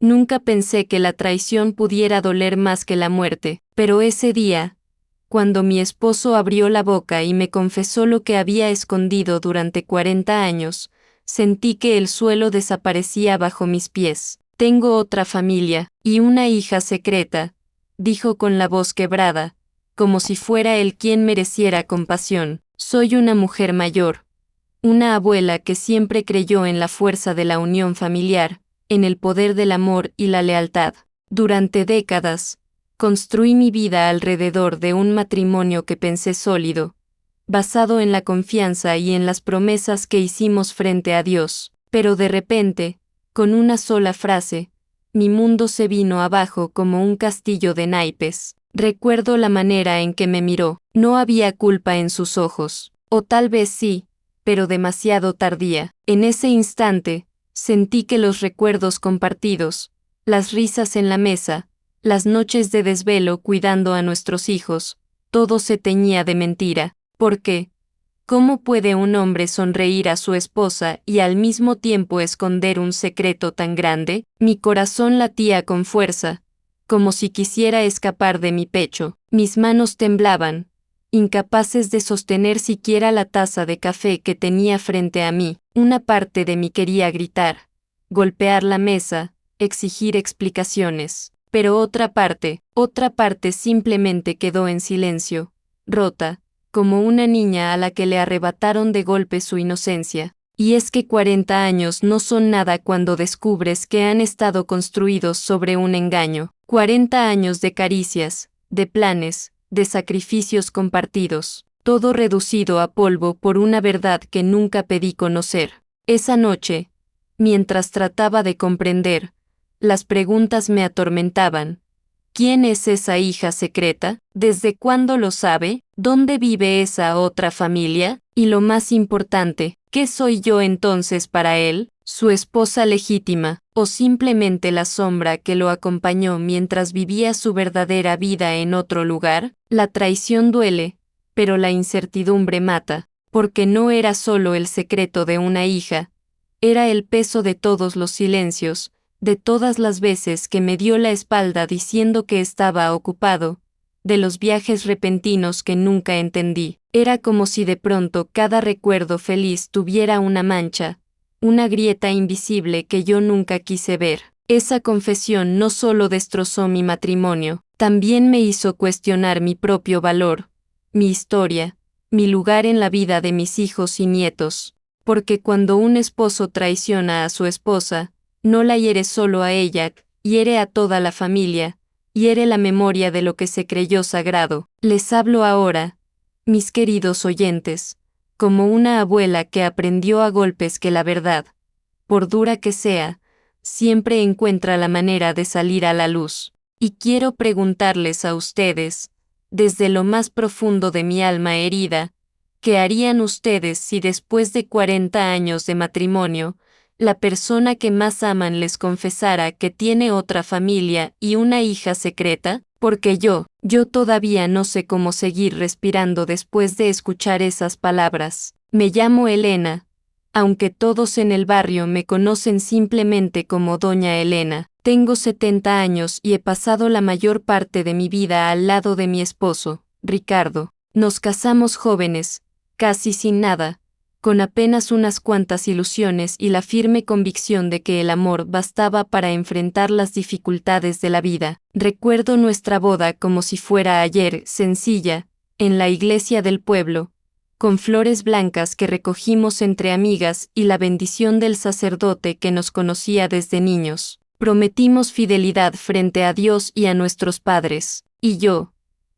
Nunca pensé que la traición pudiera doler más que la muerte, pero ese día, cuando mi esposo abrió la boca y me confesó lo que había escondido durante 40 años, sentí que el suelo desaparecía bajo mis pies. Tengo otra familia, y una hija secreta, dijo con la voz quebrada, como si fuera él quien mereciera compasión. Soy una mujer mayor, una abuela que siempre creyó en la fuerza de la unión familiar, en el poder del amor y la lealtad. Durante décadas, construí mi vida alrededor de un matrimonio que pensé sólido, basado en la confianza y en las promesas que hicimos frente a Dios. Pero de repente, con una sola frase, mi mundo se vino abajo como un castillo de naipes. Recuerdo la manera en que me miró. No había culpa en sus ojos. O tal vez sí, pero demasiado tardía. En ese instante, sentí que los recuerdos compartidos, las risas en la mesa, las noches de desvelo cuidando a nuestros hijos, todo se teñía de mentira. ¿Por qué? ¿Cómo puede un hombre sonreír a su esposa y al mismo tiempo esconder un secreto tan grande? Mi corazón latía con fuerza, como si quisiera escapar de mi pecho. Mis manos temblaban, incapaces de sostener siquiera la taza de café que tenía frente a mí. Una parte de mí quería gritar, golpear la mesa, exigir explicaciones. Pero otra parte simplemente quedó en silencio, rota, como una niña a la que le arrebataron de golpe su inocencia. Y es que 40 años no son nada cuando descubres que han estado construidos sobre un engaño. 40 años de caricias, de planes, de sacrificios compartidos, todo reducido a polvo por una verdad que nunca pedí conocer. Esa noche, mientras trataba de comprender, las preguntas me atormentaban. ¿Quién es esa hija secreta? ¿Desde cuándo lo sabe? ¿Dónde vive esa otra familia? Y lo más importante, ¿qué soy yo entonces para él? ¿Su esposa legítima, o simplemente la sombra que lo acompañó mientras vivía su verdadera vida en otro lugar? La traición duele, pero la incertidumbre mata, porque no era solo el secreto de una hija, era el peso de todos los silencios, de todas las veces que me dio la espalda diciendo que estaba ocupado, de los viajes repentinos que nunca entendí. Era como si de pronto cada recuerdo feliz tuviera una mancha, una grieta invisible que yo nunca quise ver. Esa confesión no solo destrozó mi matrimonio, también me hizo cuestionar mi propio valor, mi historia, mi lugar en la vida de mis hijos y nietos. Porque cuando un esposo traiciona a su esposa, no la hiere solo a ella, hiere a toda la familia, hiere la memoria de lo que se creyó sagrado. Les hablo ahora, mis queridos oyentes, como una abuela que aprendió a golpes que la verdad, por dura que sea, siempre encuentra la manera de salir a la luz. Y quiero preguntarles a ustedes, desde lo más profundo de mi alma herida, ¿qué harían ustedes si después de 40 años de matrimonio, la persona que más aman les confesara que tiene otra familia y una hija secreta? Porque yo todavía no sé cómo seguir respirando después de escuchar esas palabras. Me llamo Elena, aunque todos en el barrio me conocen simplemente como Doña Elena. Tengo 70 años y he pasado la mayor parte de mi vida al lado de mi esposo, Ricardo. Nos casamos jóvenes, casi sin nada, con apenas unas cuantas ilusiones y la firme convicción de que el amor bastaba para enfrentar las dificultades de la vida. Recuerdo nuestra boda como si fuera ayer, sencilla, en la iglesia del pueblo, con flores blancas que recogimos entre amigas y la bendición del sacerdote que nos conocía desde niños. Prometimos fidelidad frente a Dios y a nuestros padres, y yo,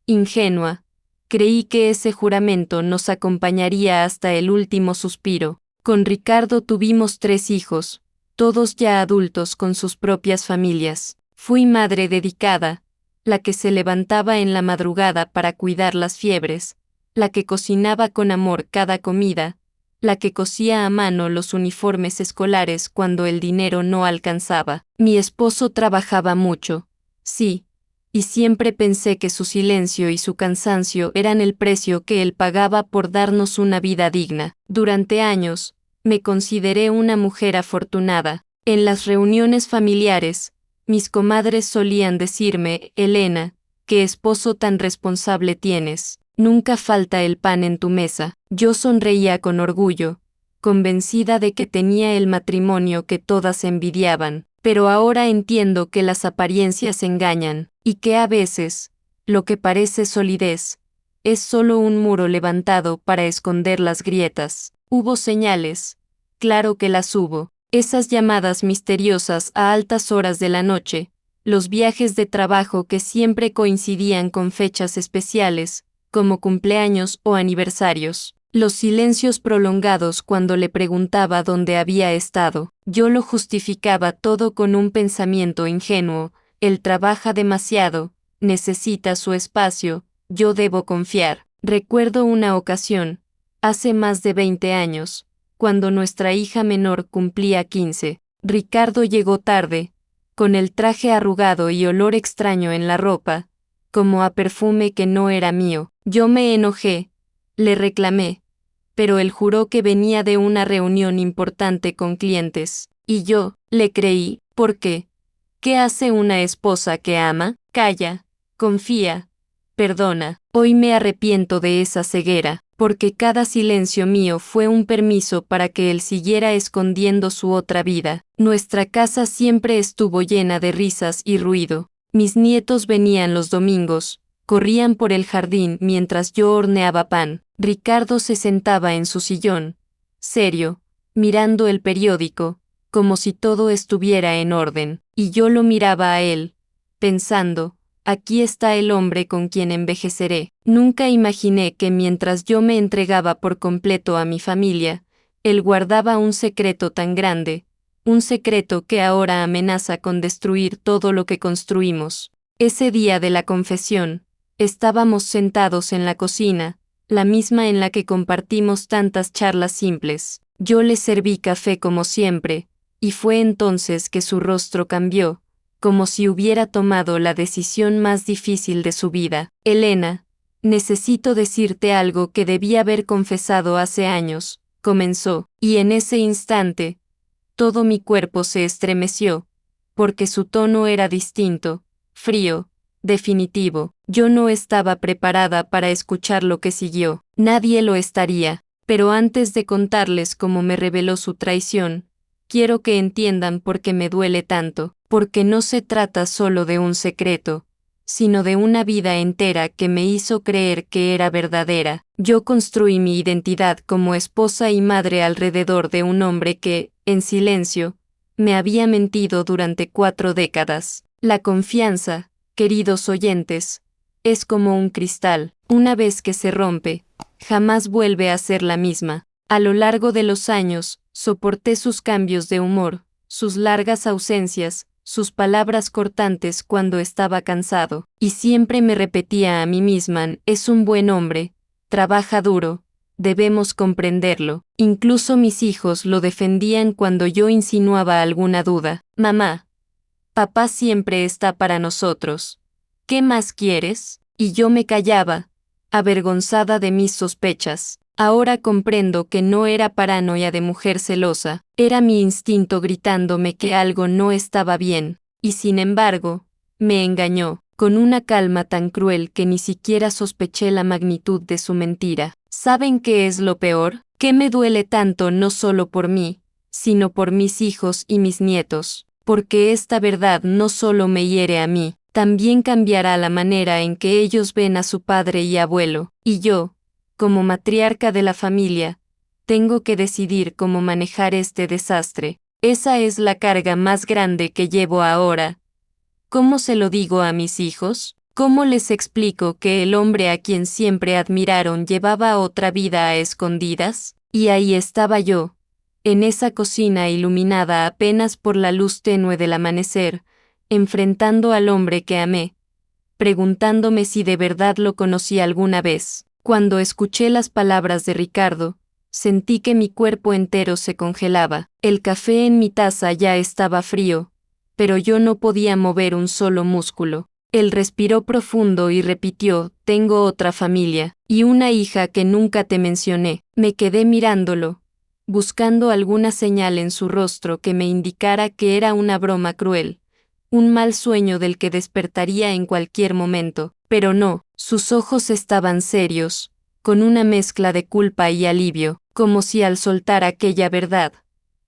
ingenua, creí que ese juramento nos acompañaría hasta el último suspiro. Con Ricardo tuvimos 3 hijos, todos ya adultos con sus propias familias. Fui madre dedicada, la que se levantaba en la madrugada para cuidar las fiebres, la que cocinaba con amor cada comida, la que cosía a mano los uniformes escolares cuando el dinero no alcanzaba. Mi esposo trabajaba mucho, sí, y siempre pensé que su silencio y su cansancio eran el precio que él pagaba por darnos una vida digna. Durante años, me consideré una mujer afortunada. En las reuniones familiares, Mis comadres solían decirme, Elena, qué esposo tan responsable tienes, nunca falta el pan en tu mesa. Yo sonreía con orgullo, convencida de que tenía el matrimonio que todas envidiaban, pero ahora entiendo que las apariencias engañan, y que a veces, lo que parece solidez, es solo un muro levantado para esconder las grietas. Hubo señales, claro que las hubo, esas llamadas misteriosas a altas horas de la noche, los viajes de trabajo que siempre coincidían con fechas especiales, como cumpleaños o aniversarios, los silencios prolongados cuando le preguntaba dónde había estado. Yo lo justificaba todo con un pensamiento ingenuo: él trabaja demasiado, necesita su espacio, yo debo confiar. Recuerdo una ocasión, hace más de 20 años, cuando nuestra hija menor cumplía 15. Ricardo llegó tarde, con el traje arrugado y olor extraño en la ropa, como a perfume que no era mío. Yo me enojé, le reclamé, pero él juró que venía de una reunión importante con clientes, y yo le creí. ¿Por qué? ¿Qué hace una esposa que ama? Calla, confía, perdona. Hoy me arrepiento de esa ceguera, porque cada silencio mío fue un permiso para que él siguiera escondiendo su otra vida. Nuestra casa siempre estuvo llena de risas y ruido. Mis nietos venían los domingos, corrían por el jardín mientras yo horneaba pan. Ricardo se sentaba en su sillón, serio, mirando el periódico, como si todo estuviera en orden, y yo lo miraba a él, pensando, aquí está el hombre con quien envejeceré. Nunca imaginé que mientras yo me entregaba por completo a mi familia, él guardaba un secreto tan grande, un secreto que ahora amenaza con destruir todo lo que construimos. Ese día de la confesión, estábamos sentados en la cocina, la misma en la que compartimos tantas charlas simples. Yo le serví café como siempre, y fue entonces que su rostro cambió, como si hubiera tomado la decisión más difícil de su vida. Elena, necesito decirte algo que debí haber confesado hace años, comenzó, y en ese instante, todo mi cuerpo se estremeció, porque su tono era distinto, frío, definitivo. Yo no estaba preparada para escuchar lo que siguió. Nadie lo estaría, pero antes de contarles cómo me reveló su traición, quiero que entiendan por qué me duele tanto, porque no se trata solo de un secreto, sino de una vida entera que me hizo creer que era verdadera. Yo construí mi identidad como esposa y madre alrededor de un hombre que, en silencio, me había mentido durante 4 décadas. La confianza, queridos oyentes, es como un cristal. Una vez que se rompe, jamás vuelve a ser la misma. A lo largo de los años, soporté sus cambios de humor, sus largas ausencias, sus palabras cortantes cuando estaba cansado, y siempre me repetía a mí misma: es un buen hombre, trabaja duro, debemos comprenderlo. Incluso mis hijos lo defendían cuando yo insinuaba alguna duda. Mamá, papá siempre está para nosotros. ¿Qué más quieres? Y yo me callaba, avergonzada de mis sospechas. Ahora comprendo que no era paranoia de mujer celosa, era mi instinto gritándome que algo no estaba bien, y sin embargo, me engañó, con una calma tan cruel que ni siquiera sospeché la magnitud de su mentira. ¿Saben qué es lo peor? Que me duele tanto no solo por mí, sino por mis hijos y mis nietos, porque esta verdad no solo me hiere a mí, también cambiará la manera en que ellos ven a su padre y abuelo, y yo, como matriarca de la familia, tengo que decidir cómo manejar este desastre. Esa es la carga más grande que llevo ahora. ¿Cómo se lo digo a mis hijos? ¿Cómo les explico que el hombre a quien siempre admiraron llevaba otra vida a escondidas? Y ahí estaba yo, en esa cocina iluminada apenas por la luz tenue del amanecer, enfrentando al hombre que amé, preguntándome si de verdad lo conocí alguna vez. Cuando escuché las palabras de Ricardo, sentí que mi cuerpo entero se congelaba. El café en mi taza ya estaba frío, pero yo no podía mover un solo músculo. Él respiró profundo y repitió: tengo otra familia, y una hija que nunca te mencioné. Me quedé mirándolo, buscando alguna señal en su rostro que me indicara que era una broma cruel, un mal sueño del que despertaría en cualquier momento, pero no, sus ojos estaban serios, con una mezcla de culpa y alivio, como si al soltar aquella verdad,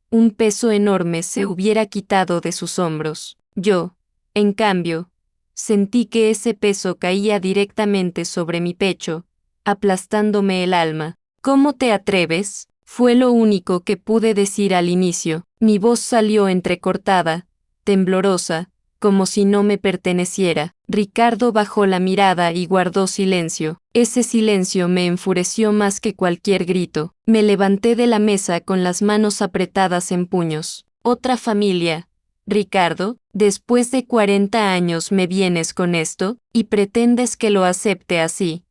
un peso enorme se hubiera quitado de sus hombros. Yo, en cambio, sentí que ese peso caía directamente sobre mi pecho, aplastándome el alma. ¿Cómo te atreves? Fue lo único que pude decir al inicio. Mi voz salió entrecortada, temblorosa, como si no me perteneciera. Ricardo bajó la mirada y guardó silencio. Ese silencio me enfureció más que cualquier grito. Me levanté de la mesa con las manos apretadas en puños. Otra familia. Ricardo, después de 40 años me vienes con esto, y pretendes que lo acepte así.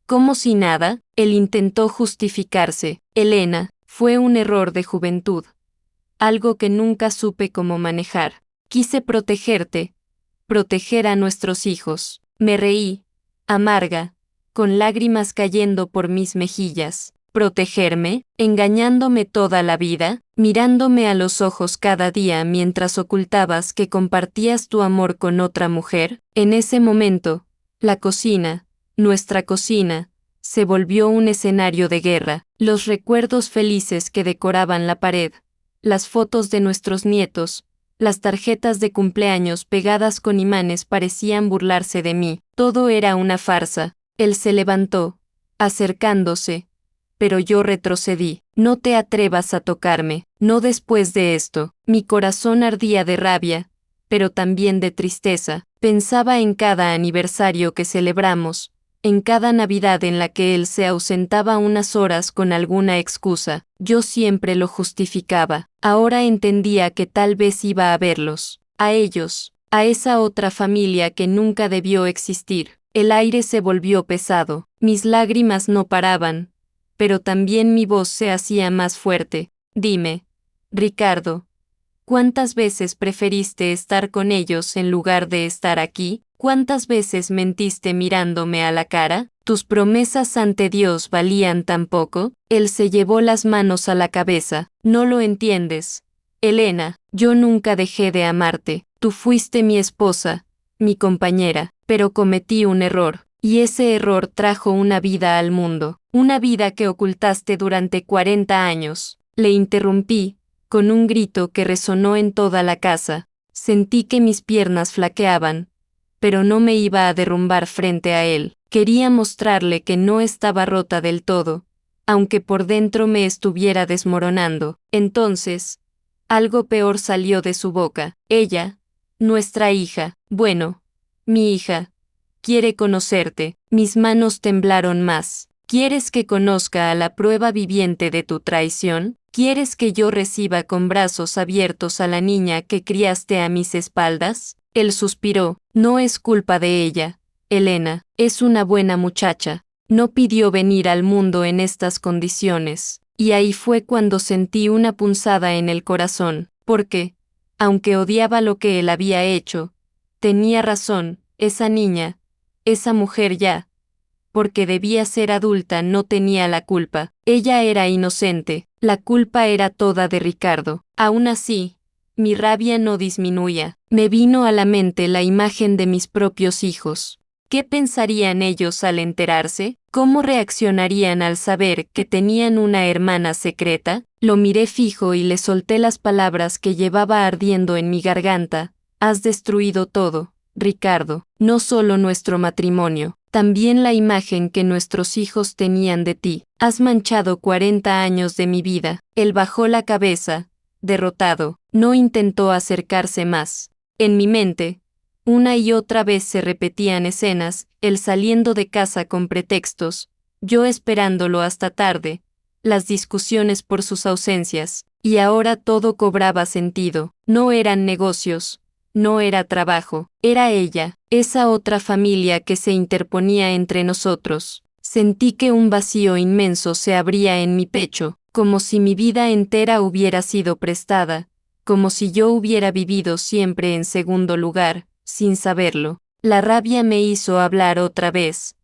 Como si nada, él intentó justificarse. Elena, fue un error de juventud. Algo que nunca supe cómo manejar. Quise protegerte, proteger a nuestros hijos. Me reí, amarga, con lágrimas cayendo por mis mejillas. ¿Protegerme? ¿Engañándome toda la vida? ¿Mirándome a los ojos cada día mientras ocultabas que compartías tu amor con otra mujer? En ese momento, la cocina, nuestra cocina, se volvió un escenario de guerra. Los recuerdos felices que decoraban la pared, las fotos de nuestros nietos, las tarjetas de cumpleaños pegadas con imanes parecían burlarse de mí. Todo era una farsa. Él se levantó, acercándose, pero yo retrocedí. No te atrevas a tocarme, no después de esto. Mi corazón ardía de rabia, pero también de tristeza. Pensaba en cada aniversario que celebramos, en cada Navidad en la que él se ausentaba unas horas con alguna excusa. Yo siempre lo justificaba. Ahora entendía que tal vez iba a verlos, a ellos, a esa otra familia que nunca debió existir. El aire se volvió pesado, mis lágrimas no paraban, pero también mi voz se hacía más fuerte. Dime, Ricardo, ¿cuántas veces preferiste estar con ellos en lugar de estar aquí? ¿Cuántas veces mentiste mirándome a la cara? ¿Tus promesas ante Dios valían tan poco? Él se llevó las manos a la cabeza. No lo entiendes. Elena, yo nunca dejé de amarte. Tú fuiste mi esposa, mi compañera, pero cometí un error. Y ese error trajo una vida al mundo. Una vida que ocultaste durante 40 años. Le interrumpí, con un grito que resonó en toda la casa. Sentí que mis piernas flaqueaban, pero no me iba a derrumbar frente a él. Quería mostrarle que no estaba rota del todo, aunque por dentro me estuviera desmoronando. Entonces, algo peor salió de su boca. Ella, nuestra hija, bueno, mi hija, quiere conocerte. Mis manos temblaron más. ¿Quieres que conozca a la prueba viviente de tu traición? ¿Quieres que yo reciba con brazos abiertos a la niña que criaste a mis espaldas? Él suspiró. No es culpa de ella, Elena, es una buena muchacha. No pidió venir al mundo en estas condiciones. Y ahí fue cuando sentí una punzada en el corazón, porque, aunque odiaba lo que él había hecho, tenía razón, esa niña, esa mujer ya, porque debía ser adulta, no tenía la culpa. Ella era inocente, la culpa era toda de Ricardo. Aún así, mi rabia no disminuía. Me vino a la mente la imagen de mis propios hijos. ¿Qué pensarían ellos al enterarse? ¿Cómo reaccionarían al saber que tenían una hermana secreta? Lo miré fijo y le solté las palabras que llevaba ardiendo en mi garganta. Has destruido todo, Ricardo, no solo nuestro matrimonio, también la imagen que nuestros hijos tenían de ti. Has manchado 40 años de mi vida. Él bajó la cabeza, derrotado, no intentó acercarse más. En mi mente, una y otra vez se repetían escenas, él saliendo de casa con pretextos, yo esperándolo hasta tarde, las discusiones por sus ausencias, y ahora todo cobraba sentido. No eran negocios, no era trabajo, era ella, esa otra familia que se interponía entre nosotros. Sentí que un vacío inmenso se abría en mi pecho, como si mi vida entera hubiera sido prestada, como si yo hubiera vivido siempre en segundo lugar, sin saberlo. La rabia me hizo hablar otra vez.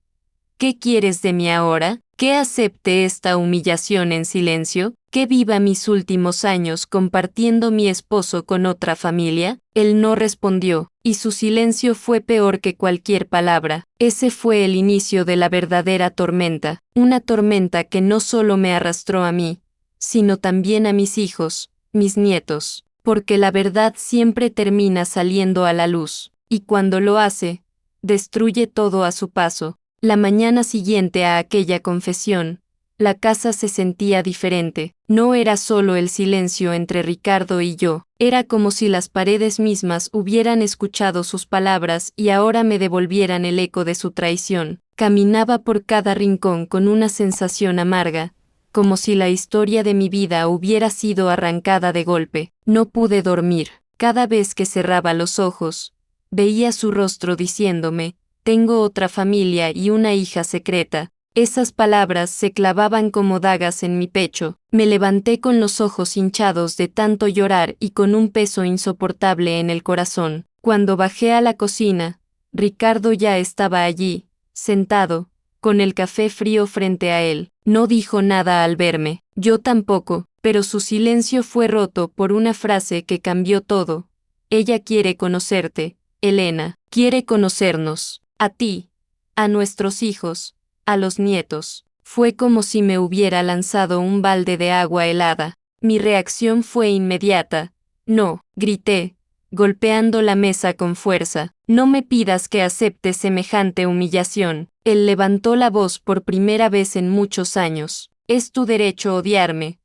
¿Qué quieres de mí ahora? ¿Que acepte esta humillación en silencio? ¿Que viva mis últimos años compartiendo mi esposo con otra familia? Él no respondió, y su silencio fue peor que cualquier palabra. Ese fue el inicio de la verdadera tormenta, una tormenta que no solo me arrastró a mí, sino también a mis hijos, mis nietos, porque la verdad siempre termina saliendo a la luz, y cuando lo hace, destruye todo a su paso. La mañana siguiente a aquella confesión, la casa se sentía diferente. No era solo el silencio entre Ricardo y yo, era como si las paredes mismas hubieran escuchado sus palabras y ahora me devolvieran el eco de su traición. Caminaba por cada rincón con una sensación amarga, como si la historia de mi vida hubiera sido arrancada de golpe. No pude dormir. Cada vez que cerraba los ojos, veía su rostro diciéndome, tengo otra familia y una hija secreta. Esas palabras se clavaban como dagas en mi pecho. Me levanté con los ojos hinchados de tanto llorar y con un peso insoportable en el corazón. Cuando bajé a la cocina, Ricardo ya estaba allí, sentado, con el café frío frente a él. No dijo nada al verme, yo tampoco, pero su silencio fue roto por una frase que cambió todo. Ella quiere conocerte, Elena, quiere conocernos, a ti, a nuestros hijos, a los nietos. Fue como si me hubiera lanzado un balde de agua helada. Mi reacción fue inmediata. No, grité, golpeando la mesa con fuerza. No me pidas que acepte semejante humillación. Él levantó la voz por primera vez en muchos años. Es tu derecho odiarme.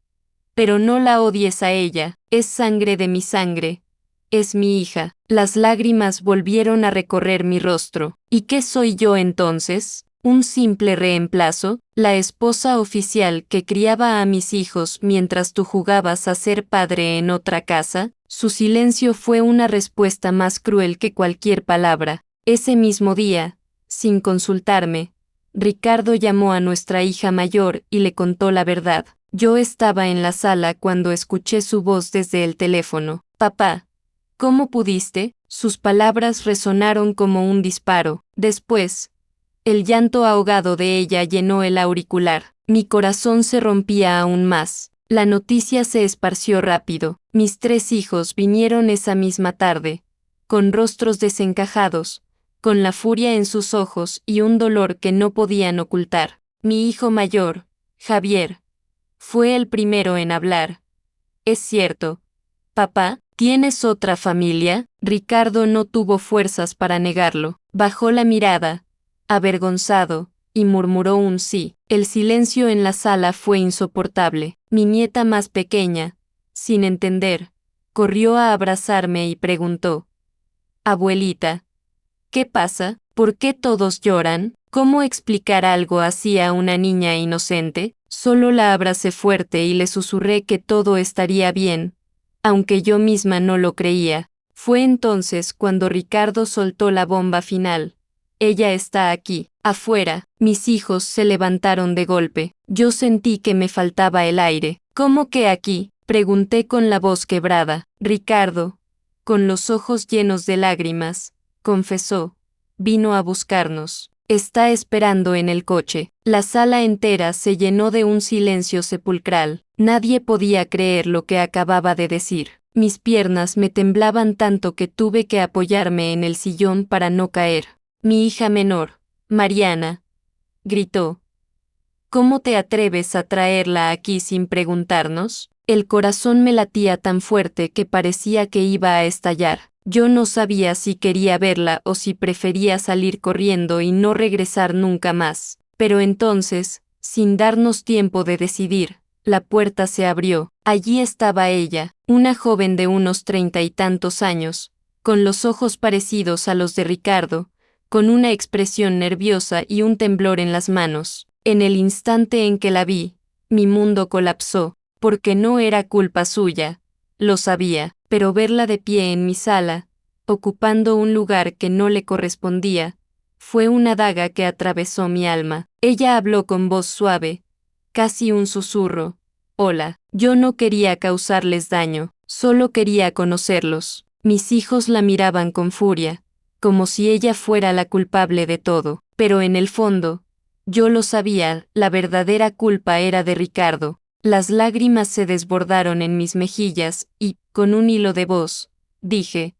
Pero no la odies a ella, es sangre de mi sangre. Es mi hija. Las lágrimas volvieron a recorrer mi rostro. ¿Y qué soy yo entonces? ¿Un simple reemplazo? ¿La esposa oficial que criaba a mis hijos mientras tú jugabas a ser padre en otra casa? Su silencio fue una respuesta más cruel que cualquier palabra. Ese mismo día, sin consultarme, Ricardo llamó a nuestra hija mayor y le contó la verdad. Yo estaba en la sala cuando escuché su voz desde el teléfono. Papá, ¿cómo pudiste? Sus palabras resonaron como un disparo. Después, el llanto ahogado de ella llenó el auricular. Mi corazón se rompía aún más. La noticia se esparció rápido. Mis 3 hijos vinieron esa misma tarde, con rostros desencajados, con la furia en sus ojos y un dolor que no podían ocultar. Mi hijo mayor, Javier, fue el primero en hablar. ¿Es cierto, papá? ¿Tienes otra familia? Ricardo no tuvo fuerzas para negarlo. Bajó la mirada, avergonzado, y murmuró un sí. El silencio en la sala fue insoportable. Mi nieta más pequeña, sin entender, corrió a abrazarme y preguntó, Abuelita, ¿qué pasa? ¿Por qué todos lloran? ¿Cómo explicar algo así a una niña inocente? Solo la abracé fuerte y le susurré que todo estaría bien, aunque yo misma no lo creía. Fue entonces cuando Ricardo soltó la bomba final. Ella está aquí, afuera. Mis hijos se levantaron de golpe. Yo sentí que me faltaba el aire. ¿Cómo que aquí? Pregunté con la voz quebrada. Ricardo, con los ojos llenos de lágrimas, confesó, vino a buscarnos. Está esperando en el coche. La sala entera se llenó de un silencio sepulcral. Nadie podía creer lo que acababa de decir. Mis piernas me temblaban tanto que tuve que apoyarme en el sillón para no caer. Mi hija menor, Mariana, gritó. ¿Cómo te atreves a traerla aquí sin preguntarnos? El corazón me latía tan fuerte que parecía que iba a estallar. Yo no sabía si quería verla o si prefería salir corriendo y no regresar nunca más. Pero entonces, sin darnos tiempo de decidir, la puerta se abrió. Allí estaba ella, una joven de unos 30 y tantos años, con los ojos parecidos a los de Ricardo, con una expresión nerviosa y un temblor en las manos. En el instante en que la vi, mi mundo colapsó, porque no era culpa suya, lo sabía, pero verla de pie en mi sala, ocupando un lugar que no le correspondía, fue una daga que atravesó mi alma. Ella habló con voz suave, casi un susurro. Hola, yo no quería causarles daño, solo quería conocerlos. Mis hijos la miraban con furia, como si ella fuera la culpable de todo, pero en el fondo, yo lo sabía, la verdadera culpa era de Ricardo. Las lágrimas se desbordaron en mis mejillas y, con un hilo de voz, dije: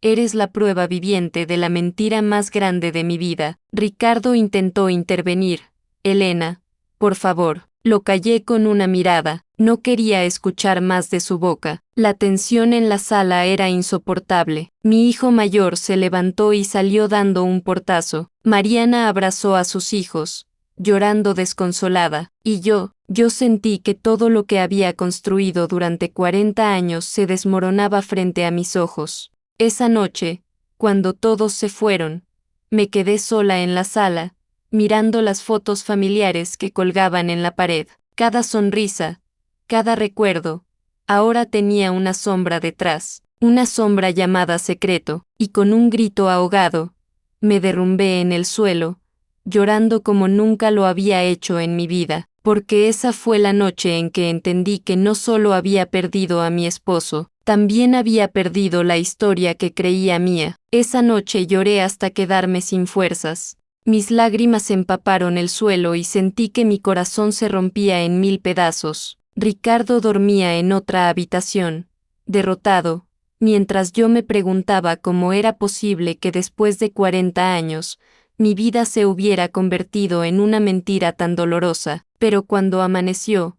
eres la prueba viviente de la mentira más grande de mi vida. Ricardo intentó intervenir. Elena, por favor. Lo callé con una mirada. No quería escuchar más de su boca. La tensión en la sala era insoportable. Mi hijo mayor se levantó y salió dando un portazo. Mariana abrazó a sus hijos, llorando desconsolada, y yo sentí que todo lo que había construido durante 40 años se desmoronaba frente a mis ojos. Esa noche, cuando todos se fueron, me quedé sola en la sala, mirando las fotos familiares que colgaban en la pared. Cada sonrisa, cada recuerdo, ahora tenía una sombra detrás, una sombra llamada secreto, y con un grito ahogado, me derrumbé en el suelo, llorando como nunca lo había hecho en mi vida, porque esa fue la noche en que entendí que no solo había perdido a mi esposo, también había perdido la historia que creía mía. Esa noche lloré hasta quedarme sin fuerzas. Mis lágrimas empaparon el suelo y sentí que mi corazón se rompía en 1000 pedazos. Ricardo dormía en otra habitación, derrotado, mientras yo me preguntaba cómo era posible que después de 40 años, mi vida se hubiera convertido en una mentira tan dolorosa. Pero cuando amaneció,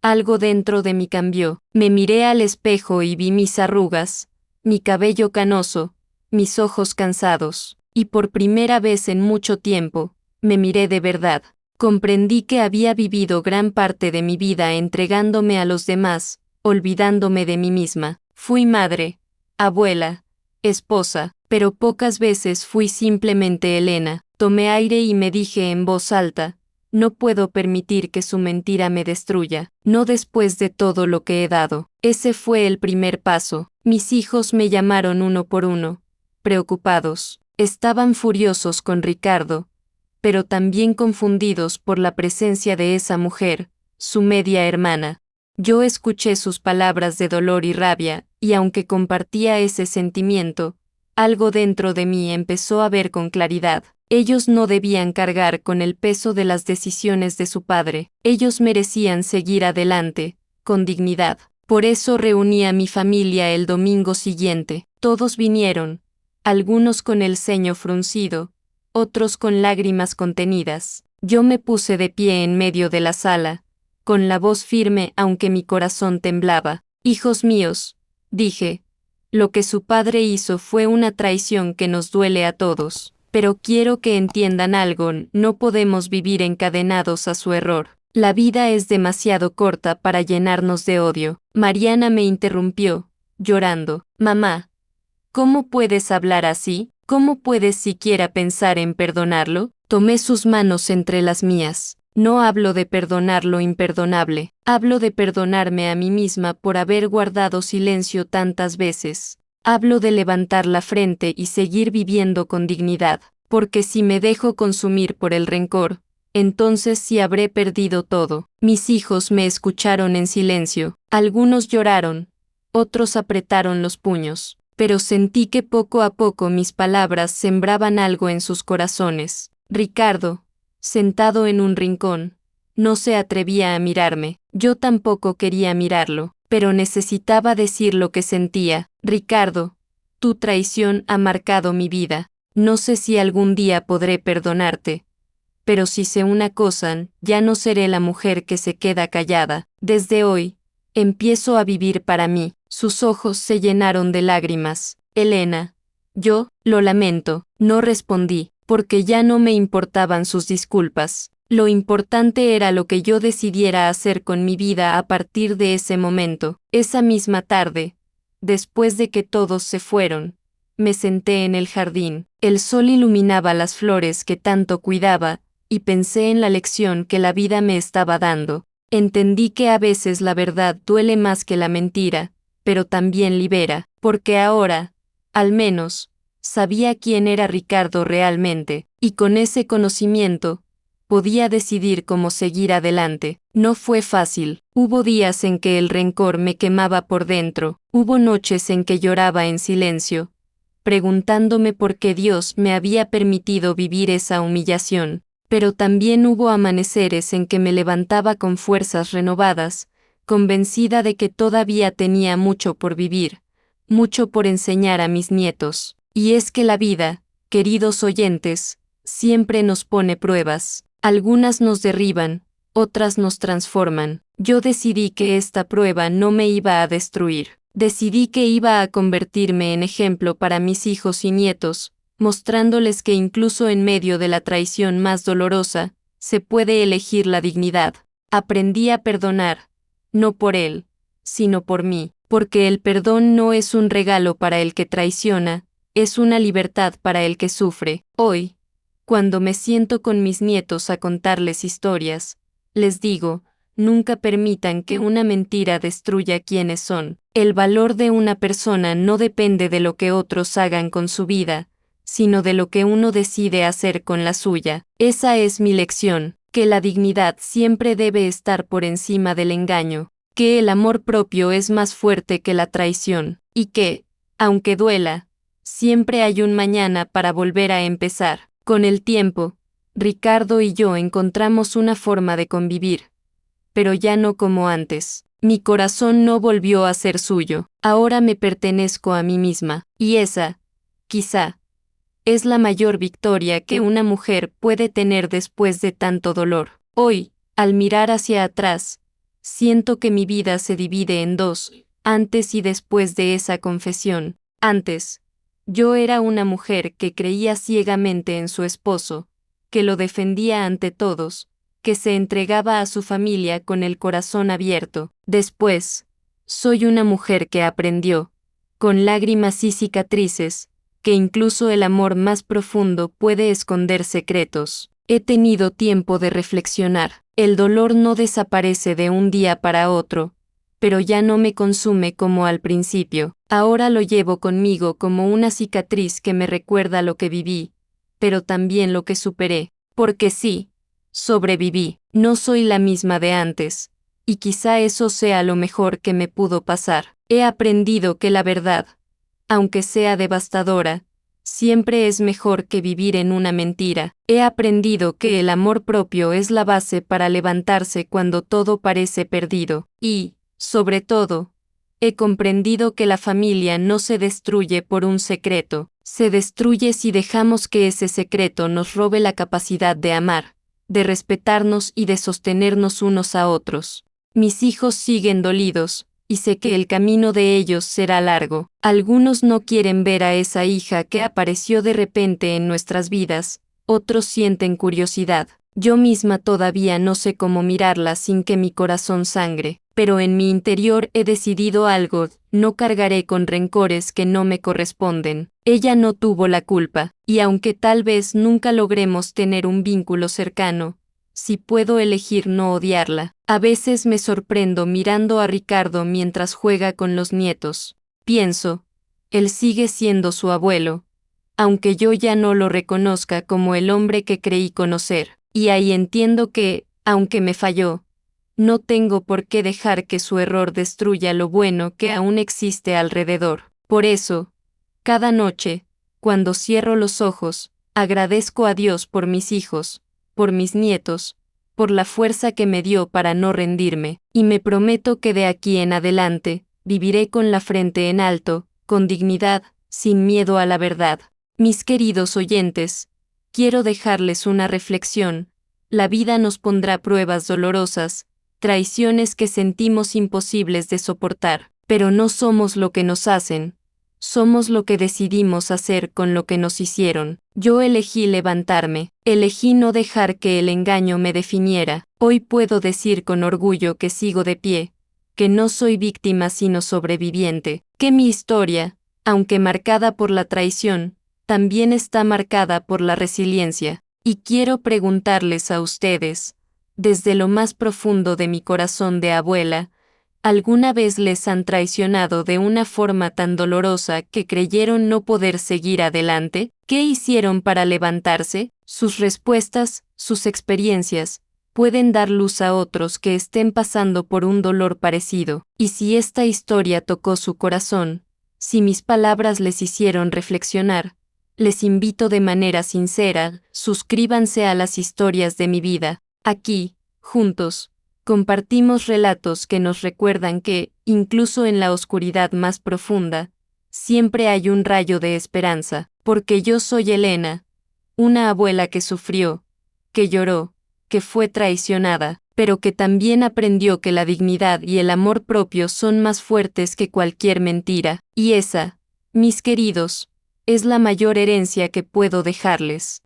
algo dentro de mí cambió. Me miré al espejo y vi mis arrugas, mi cabello canoso, mis ojos cansados, y por primera vez en mucho tiempo, me miré de verdad. Comprendí que había vivido gran parte de mi vida entregándome a los demás, olvidándome de mí misma. Fui madre, abuela, esposa, pero pocas veces fui simplemente Elena. Tomé aire y me dije en voz alta: no puedo permitir que su mentira me destruya, no después de todo lo que he dado. Ese fue el primer paso. Mis hijos me llamaron uno por uno, preocupados. Estaban furiosos con Ricardo, pero también confundidos por la presencia de esa mujer, su media hermana. Yo escuché sus palabras de dolor y rabia, y aunque compartía ese sentimiento, algo dentro de mí empezó a ver con claridad. Ellos no debían cargar con el peso de las decisiones de su padre. Ellos merecían seguir adelante, con dignidad. Por eso reuní a mi familia el domingo siguiente. Todos vinieron, algunos con el ceño fruncido, otros con lágrimas contenidas. Yo me puse de pie en medio de la sala, con la voz firme aunque mi corazón temblaba. Hijos míos, dije, lo que su padre hizo fue una traición que nos duele a todos. Pero quiero que entiendan algo: no podemos vivir encadenados a su error. La vida es demasiado corta para llenarnos de odio. Mariana me interrumpió, llorando. Mamá, ¿cómo puedes hablar así? ¿Cómo puedes siquiera pensar en perdonarlo? Tomé sus manos entre las mías. No hablo de perdonar lo imperdonable, hablo de perdonarme a mí misma por haber guardado silencio tantas veces. Hablo de levantar la frente y seguir viviendo con dignidad, porque si me dejo consumir por el rencor, entonces sí habré perdido todo. Mis hijos me escucharon en silencio. Algunos lloraron, otros apretaron los puños, pero sentí que poco a poco mis palabras sembraban algo en sus corazones. Ricardo, sentado en un rincón, no se atrevía a mirarme. Yo tampoco quería mirarlo, pero necesitaba decir lo que sentía. Ricardo, tu traición ha marcado mi vida. No sé si algún día podré perdonarte, pero si sé una cosa, ya no seré la mujer que se queda callada. Desde hoy, empiezo a vivir para mí. Sus ojos se llenaron de lágrimas. Elena, yo, lo lamento, no respondí, porque ya no me importaban sus disculpas. Lo importante era lo que yo decidiera hacer con mi vida a partir de ese momento. Esa misma tarde, después de que todos se fueron, me senté en el jardín. El sol iluminaba las flores que tanto cuidaba, y pensé en la lección que la vida me estaba dando. Entendí que a veces la verdad duele más que la mentira, pero también libera, porque ahora, al menos, sabía quién era Ricardo realmente, y con ese conocimiento, podía decidir cómo seguir adelante. No fue fácil. Hubo días en que el rencor me quemaba por dentro, hubo noches en que lloraba en silencio, preguntándome por qué Dios me había permitido vivir esa humillación. Pero también hubo amaneceres en que me levantaba con fuerzas renovadas, convencida de que todavía tenía mucho por vivir, mucho por enseñar a mis nietos. Y es que la vida, queridos oyentes, siempre nos pone pruebas. Algunas nos derriban, otras nos transforman. Yo decidí que esta prueba no me iba a destruir. Decidí que iba a convertirme en ejemplo para mis hijos y nietos, mostrándoles que incluso en medio de la traición más dolorosa, se puede elegir la dignidad. Aprendí a perdonar, no por él, sino por mí, porque el perdón no es un regalo para el que traiciona, es una libertad para el que sufre. Hoy, cuando me siento con mis nietos a contarles historias, les digo, nunca permitan que una mentira destruya quienes son. El valor de una persona no depende de lo que otros hagan con su vida, sino de lo que uno decide hacer con la suya. Esa es mi lección, que la dignidad siempre debe estar por encima del engaño, que el amor propio es más fuerte que la traición, y que, aunque duela, siempre hay un mañana para volver a empezar. Con el tiempo, Ricardo y yo encontramos una forma de convivir, pero ya no como antes. Mi corazón no volvió a ser suyo, ahora me pertenezco a mí misma, y esa, quizá, es la mayor victoria que una mujer puede tener después de tanto dolor. Hoy, al mirar hacia atrás, siento que mi vida se divide en dos, antes y después de esa confesión. Antes, yo era una mujer que creía ciegamente en su esposo, que lo defendía ante todos, que se entregaba a su familia con el corazón abierto. Después, soy una mujer que aprendió, con lágrimas y cicatrices, que incluso el amor más profundo puede esconder secretos. He tenido tiempo de reflexionar. El dolor no desaparece de un día para otro, pero ya no me consume como al principio. Ahora lo llevo conmigo como una cicatriz que me recuerda lo que viví, pero también lo que superé. Porque sí, sobreviví. No soy la misma de antes, y quizá eso sea lo mejor que me pudo pasar. He aprendido que la verdad, aunque sea devastadora, siempre es mejor que vivir en una mentira. He aprendido que el amor propio es la base para levantarse cuando todo parece perdido. Y, sobre todo, he comprendido que la familia no se destruye por un secreto, se destruye si dejamos que ese secreto nos robe la capacidad de amar, de respetarnos y de sostenernos unos a otros. Mis hijos siguen dolidos, y sé que el camino de ellos será largo. Algunos no quieren ver a esa hija que apareció de repente en nuestras vidas, otros sienten curiosidad. Yo misma todavía no sé cómo mirarla sin que mi corazón sangre, pero en mi interior he decidido algo, no cargaré con rencores que no me corresponden. Ella no tuvo la culpa, y aunque tal vez nunca logremos tener un vínculo cercano, si puedo elegir no odiarla. A veces me sorprendo mirando a Ricardo mientras juega con los nietos. Pienso, él sigue siendo su abuelo, aunque yo ya no lo reconozca como el hombre que creí conocer. Y ahí entiendo que, aunque me falló, no tengo por qué dejar que su error destruya lo bueno que aún existe alrededor. Por eso, cada noche, cuando cierro los ojos, agradezco a Dios por mis hijos, por mis nietos, por la fuerza que me dio para no rendirme, y me prometo que de aquí en adelante, viviré con la frente en alto, con dignidad, sin miedo a la verdad. Mis queridos oyentes, quiero dejarles una reflexión. La vida nos pondrá pruebas dolorosas, traiciones que sentimos imposibles de soportar, pero no somos lo que nos hacen, somos lo que decidimos hacer con lo que nos hicieron. Yo elegí levantarme, elegí no dejar que el engaño me definiera. Hoy puedo decir con orgullo que sigo de pie, que no soy víctima sino sobreviviente, que mi historia, aunque marcada por la traición, también está marcada por la resiliencia. Y quiero preguntarles a ustedes, desde lo más profundo de mi corazón de abuela, ¿alguna vez les han traicionado de una forma tan dolorosa que creyeron no poder seguir adelante? ¿Qué hicieron para levantarse? Sus respuestas, sus experiencias, pueden dar luz a otros que estén pasando por un dolor parecido. Y si esta historia tocó su corazón, si mis palabras les hicieron reflexionar, Les invito de manera sincera, suscríbanse a las historias de mi vida. Aquí, juntos, compartimos relatos que nos recuerdan que, incluso en la oscuridad más profunda, siempre hay un rayo de esperanza, porque yo soy Elena, una abuela que sufrió, que lloró, que fue traicionada, pero que también aprendió que la dignidad y el amor propio son más fuertes que cualquier mentira, y esa, mis queridos, es la mayor herencia que puedo dejarles.